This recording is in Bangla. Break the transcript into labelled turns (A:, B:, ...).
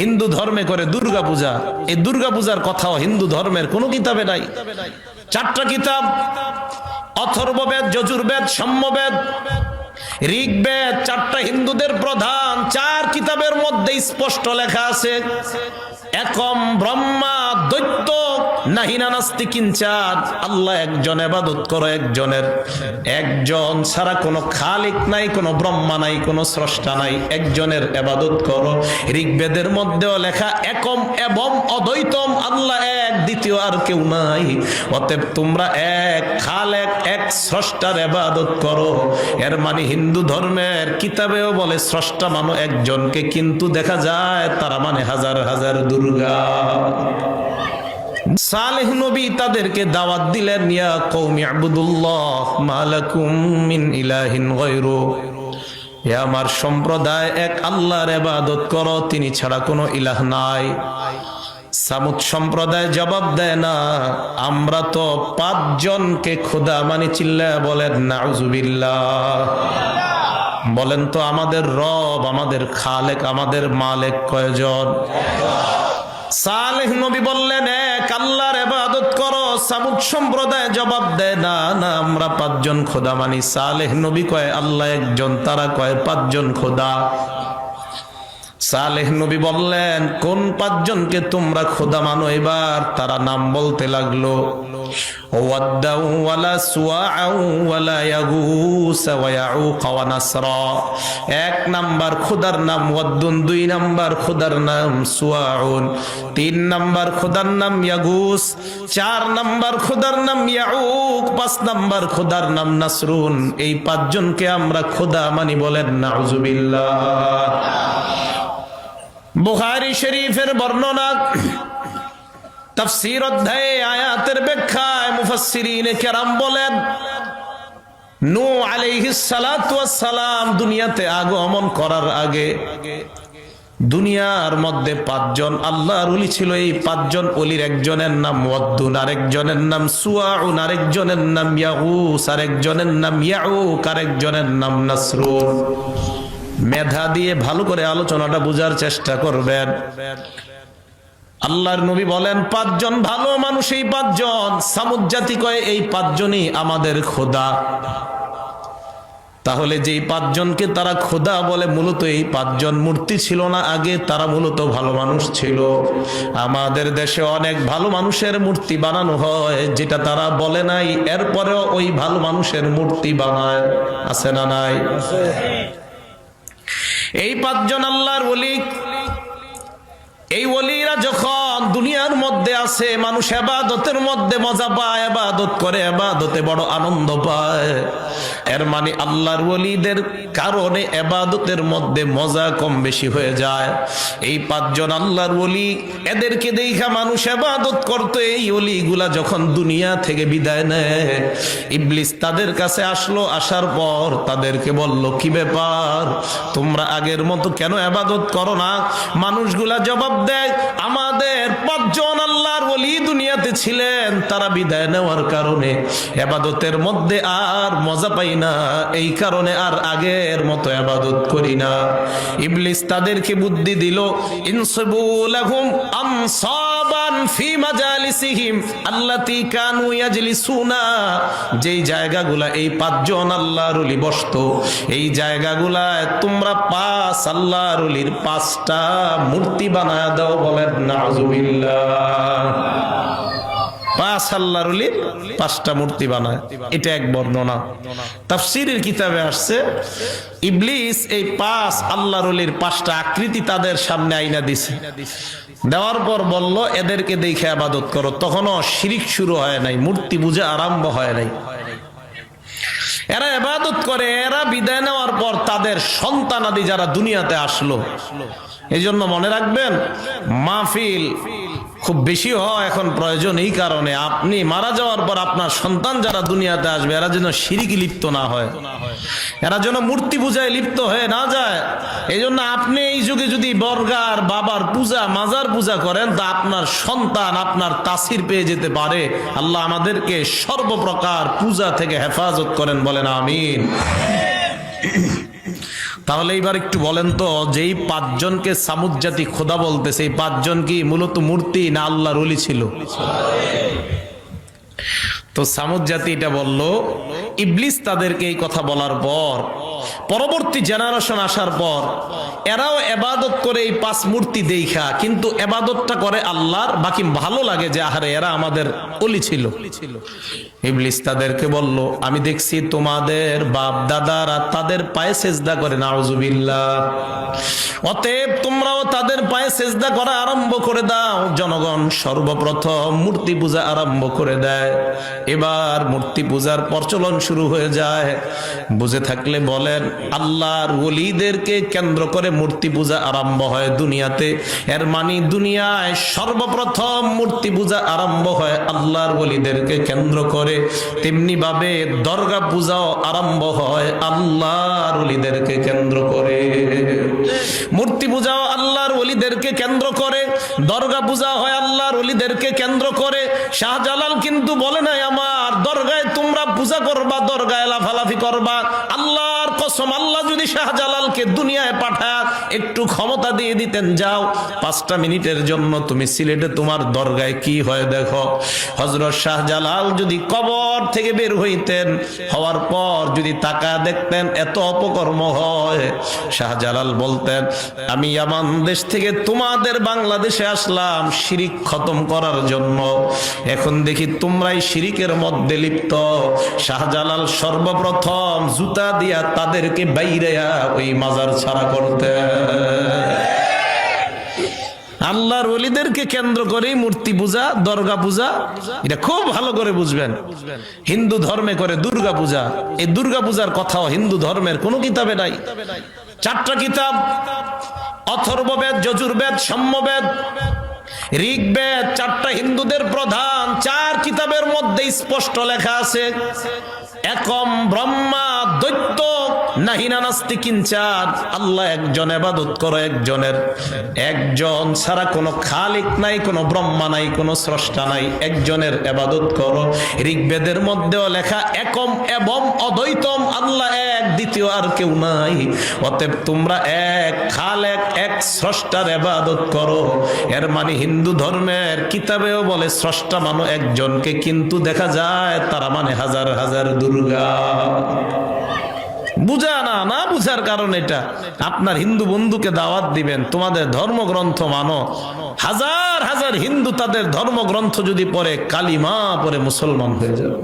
A: হিন্দু ধর্মে করে দুর্গা পূজা, এই দুর্গা পূজার কথাও হিন্দু ধর্মের কোনো কিতাবে নাই। 4টা কিতাব, অথর্ববেদ, যজুর্বেদ, সাম্যবেদ, ঋগ্বেদ, 4টা হিন্দুদের প্রধান 4 কিতাবের মধ্যে স্পষ্ট লেখা আছে একম ব্রহ্মা দৈত্য নাহিনা নাস্তি কিঞ্চান। আল্লাহ একজন, ইবাদত করো একজনের, একজন ছাড়া কোনো খালিক নাই, কোনো ব্রহ্মা নাই, কোনো স্রষ্টা নাই, একজনের ইবাদত করো। ঋগ্বেদের মধ্যেও লেখা একম এবং অদ্বৈতম, আল্লাহ এক, দ্বিতীয় আর কেউ নাই। অতএব তোমরা এক খালেক, এক স্রষ্টার ইবাদত করো। এর মানে হিন্দু ধর্মের কিতাবেও বলে স্রষ্টা মানো একজনকে, কিন্তু দেখা যায় তারা মানে হাজার হাজার দুর্গা। সালেহ নবী তাদেরকে দাওয়াত দিলেন, ইয়া কওমি ইবুদুল্লাহ মা লাকুম মিন ইলাহিন গায়রু, হে আমার সম্প্রদায়, এক আল্লাহর ইবাদত করো, তিনি ছাড়া কোনো ইলাহ নাই। সামুদ সম্প্রদায় জবাব দেয় না, আমরা তো 5 জনকে খোদা মানি। চিল্লায়া বলেন নাউজুবিল্লাহ। বলেন তো আমাদের রব, আমাদের খালেক, আমাদের মালিক কয়জন? সালেহ নবী বললেন এক আল্লাহর ইবাদত করো। সামুদ সম্প্রদায় জবাব দেয় না, না আমরা 5 জন খোদা মানি। সালেহ নবী কয় আল্লাহ একজন, তারা কয় 5 জন খোদা। সালেহ নবী বললেন কোন 5 জনকে তোমরা খোদা মানো? এবার তারা নাম বলতে লাগলো, ওয়াদ্দাউ ওয়ালা সুআউ ওয়ালা ইয়াগুস ওয়া ইয়াউক ওয়া নাসরা। 1 নাম্বার খোদার নাম ওয়াদ্দুন, 2 নাম্বার খোদার নাম সুআউন, 3 নাম্বার খোদার নাম ইয়াগুস, 4 নাম্বার খোদার নাম ইয়াউক, 5 নাম্বার খোদার নাম নাসরুন। এই 5 জনকে আমরা খোদা মানি। বলেন নাউজুবিল্লাহ। বুখারী শরীফের বর্ণনা, তাফসীর অধ্যায়ে আয়াতের ব্যাখ্যায় মুফাসসিরিনে কেরাম বলেন, নূহ আলাইহিস সালাতু ওয়াস সালাম দুনিয়াতে আগমন করার আগে দুনিয়ার মধ্যে 5 জন আল্লাহর ওলি ছিল। এই 5 জন ওলির একজনের নাম ওয়াদ্দুন, আরেকজনের নাম সুআউন, আরেকজনের নাম ইয়াগুস, আরেকজনের নাম ইয়াউক, আরেকজনের নাম নাসরুন। মেধা দিয়ে ভালো করে আলোচনাটা বোঝার চেষ্টা করবেন। আল্লাহর নবী বলেন 5 জন ভালো মানুষ, এই 5 জন। সামুদ জাতি কয় এই 5 জনই আমাদের খোদা। তাহলে যেই 5 জনকে তারা খোদা বলে, মূলত এই 5 জন মূর্তি ছিল না আগে, তারা মূলত ভালো মানুষ ছিল। আমাদের দেশে অনেক ভালো মানুষের মূর্তি বানানো হয়, যেটা তারা বলে নাই, এরপরেও ওই ভালো মানুষের মূর্তি বানায়। আছে না নাই? এই 5 জন আল্লাহর ওলি। এই ওলিরা যখন দুনিয়ার মধ্যে আছে, মানুষ ইবাদতের মধ্যে মজা পায়, ইবাদত করে, ইবাদতে বড় আনন্দ পায়। এর মানে আল্লাহর ওলিদের কারণে ইবাদতের মধ্যে মজা কম বেশি হয়ে যায়। এই 5 জন আল্লাহর ওলি, এদেরকে দেখা মানুষ ইবাদত করত। এই ওলিগুলা যখন দুনিয়া থেকে বিদায় নেয়, ইবলিস তাদের কাছে আসলো। আসার পর তাদেরকে বলল, কি ব্যাপার, তোমরা আগের মতো কেন ইবাদত করো না? মানুষগুলা জবাব দেয়, আমাদের 5 জন আল্লাহর ওলি দুনিয়াতে ছিলেন, তারা বিদায় নেওয়ার কারণে ইবাদতের মধ্যে আর মজা পাই না, এই কারণে আর আগের মতো ইবাদত করি না। ইবলিস তাদেরকে বুদ্ধি দিল, ইনসিবু লাহুম আনসাবান ফি মাজালিসিহিম আল্লাতী কানু ইয়াজলিসুনা। যেই জায়গাগুলা এই 5 জন আল্লাহর ওলি বসতো, এই জায়গাগুলায় তোমরা 5 আল্লাহর ওলির 5টা মূর্তি বানায় দাও। বলেন নাউজুবিল্লাহ। 5 আল্লাহর ওলির 5টা মূর্তি বানায়। এটা এক বর্ণনা। তাফসীরের কিতাবে আসছে, ইবলিস এই 5 আল্লাহর ওলির 5টা আকৃতি তাদের সামনে আইনা দিছে। দেওয়ার পর বলল, এদেরকে দেখে ইবাদত করো। তখনও শিরিক শুরু হয় নাই, মূর্তি পূজা আরম্ভ হয় নাই। এরা ইবাদত করে। এরা বিদায় নেওয়ার পর তাদের সন্তানাদি যারা দুনিয়াতে আসলো, এই জন্য মনে রাখবেন, মাহফিল খুব বেশি হয় এখন প্রয়োজন। এই কারণে আপনি মারা যাওয়ার পর আপনার সন্তান যারা দুনিয়াতে আসবে, এরা যেন শিরকে লিপ্ত না হয়, এরা যেন মূর্তি পূজায় লিপ্ত হয়ে না যায়। এই জন্য আপনি এই যুগে যদি বর্গার বাবার পূজা, মাজার পূজা করেন, তা আপনার সন্তান আপনার তাসির পেয়ে যেতে পারে। আল্লাহ আমাদেরকে সর্বপ্রকার পূজা থেকে হেফাজত করেন। বলেন আমিন। তাহলে এবার একটু বলেন তো, যেই পাঁচজনকে সামুদ জাতি খোদা বলতেছে, এই পাঁচজন কি মূলত মূর্তি না আল্লাহর ওলি ছিল? তো সামুদ জাতি এটা বলল। ইবলিস তাদেরকে এই কথা বলার পর পরবর্তী জেনারেশন আসার পর এরাও এবাদত করে এই পাঁচ মূর্তি দেখা, কিন্তু এবাদতটা করে আল্লাহর। বাকি ভালো লাগে যে আহারে এরা আমাদের ওলি ছিল। ইবলিস তাদেরকে বলল, আমি দেখছি তোমাদের বাপ দাদারা তাদের পায়ে সেজদা করে, নাউজুবিল্লাহ। অতএব তোমরাও তাদের পায়ে সেজদা করা আরম্ভ করে দাও। জনগণ সর্বপ্রথম মূর্তি পূজা আরম্ভ করে দেয়। এবার মূর্তি পূজার প্রচলন শুরু হয়ে যায়। বুঝে থাকলে বলেন, আল্লাহর ওলিদেরকে কেন্দ্র করে মূর্তি পূজা আরম্ভ হয় দুনিয়াতে। এর মানে দুনিয়ায় সর্বপ্রথম মূর্তি পূজা আরম্ভ হয় আল্লাহর ওলিদেরকে কেন্দ্র করে। তেমনি ভাবে দরগা পূজাও আরম্ভ হয় আল্লাহর ওলিদেরকে কেন্দ্র করে। মূর্তি পূজাও আল্লাহর ওলিদেরকে কেন্দ্র করে, দরগা পূজা হয় আল্লাহর ওলিদেরকে কেন্দ্র করে। শাহজালাল কিন্তু বলে নাই আমার দরগায় তোমরা পূজা করবা, দরগায় লাফালাফি করবা। আল্লাহর কসম, আল্লাহ যদি শাহজালালকে দুনিয়ায় পাঠায়, একটু ক্ষমতা দিয়ে দিতেন, যাও 5টা মিনিটের জন্য তুমি সিলেটে তোমার দরগায় কি হয় দেখো। হযরত শাহজালাল যদি কবর থেকে বের হইতেন, হওয়ার পর যদি তাকা দেখতেন এত অপকর্ম হয়, শাহজালাল বলতেন, আমি ইয়ামান দেশ থেকে তোমাদের বাংলাদেশে আসলাম শিরিক খতম করার জন্য, এখন দেখি তোমরাই শিরিকের মধ্যে লিপ্ত। শাহজালাল সর্বপ্রথম জুতা দিয়া তাদেরকে বাইরেয়া ওই মাজার ছাড়া করতে। আল্লাহর ওলিদেরকে কেন্দ্র করে মূর্তি পূজা, দরগা পূজা, এটা খুব ভালো করে বুঝবেন। হিন্দু ধর্মে করে দুর্গা পূজা, এই দুর্গা পূজার কথাও হিন্দু ধর্মের কোন কিতাবে নাই। 4টা কিতাব, অথর্ববেদ, যজুর্বেদ, সাম্যবেদ, ঋগ্বেদ, 4টা হিন্দুদের প্রধান 4 কিতাবের মধ্যে স্পষ্ট লেখা আছে, একম ব্রহ্মা দৈত্য নাহিনা নাস্তি কিঞ্চান। আল্লাহ একজন, ইবাদত করো একজন ছাড়া কোনো খালিক নাই, কোনো ব্রহ্মা নাই, কোনো স্রষ্টা নাই, একজনের ইবাদত করো। ঋগ্বেদের মধ্যেও লেখা একম এবং অদ্বৈতম, আল্লাহ এক, দ্বিতীয় আর কেউ নাই। অতএব তোমরা এক খালেক, এক স্রষ্টার ইবাদত করো। এর মানে হিন্দু ধর্মের কিতাবেও বলে স্রষ্টা মানে একজনকে, কিন্তু দেখা যায় তারা মানে হাজার হাজার দুর্গা। বুঝা না বুঝার কারণ এটা। আপনার হিন্দু বন্ধুকে দাওয়াত দিবেন, তোমাদের ধর্মগ্রন্থ মানো। হাজার হাজার হিন্দু তাদের ধর্মগ্রন্থ যদি পড়ে, কালিমা পড়ে মুসলমান হয়ে যাবে।